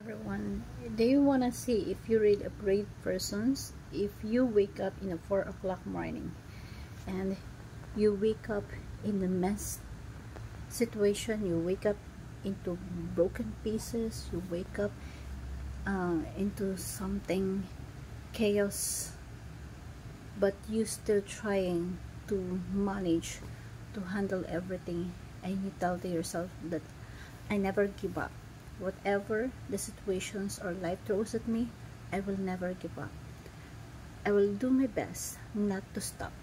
Everyone, do you want to see if you read a brave persons? If you wake up in a 4 o'clock morning and you wake up in a mess situation, you wake up into broken pieces, you wake up into something chaos, but you still trying to manage to handle everything, and you tell to yourself that I never give up. Whatever the situations or life throws at me, I will never give up. I will do my best not to stop.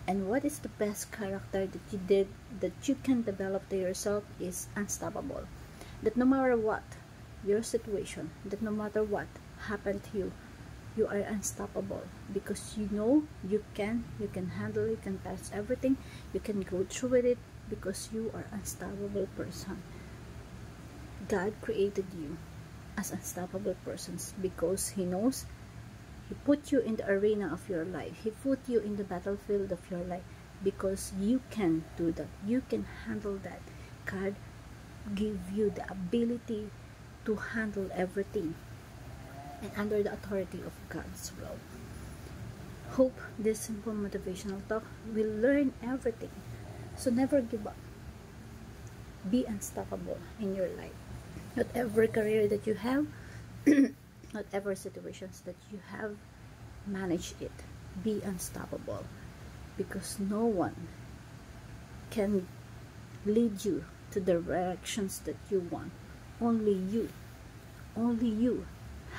And what is the best character that you did, that you can develop to yourself, is unstoppable. That no matter what your situation, that no matter what happened to you, you are unstoppable, because you know you can handle it, you can pass everything, you can go through with it, because you are an unstoppable person. God created you as unstoppable persons because He knows He put you in the arena of your life. He put you in the battlefield of your life because you can do that. You can handle that. God give you the ability to handle everything and under the authority of God's will. Hope this simple motivational talk will learn everything. So never give up. Be unstoppable in your life. Whatever career that you have, whatever situations that you have, manage it. Be unstoppable, because no one can lead you to the directions that you want. Only you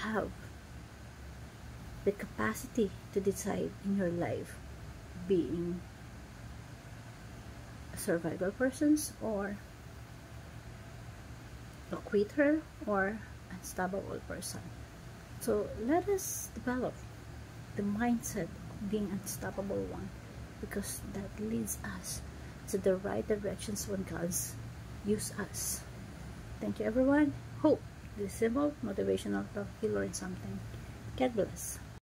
have the capacity to decide in your life, being a survival persons or a quitter or unstoppable person. So let us develop the mindset of being unstoppable one, because that leads us to the right directions when God's use us. Thank you everyone. Hope this simple motivational talk you learned something. God bless.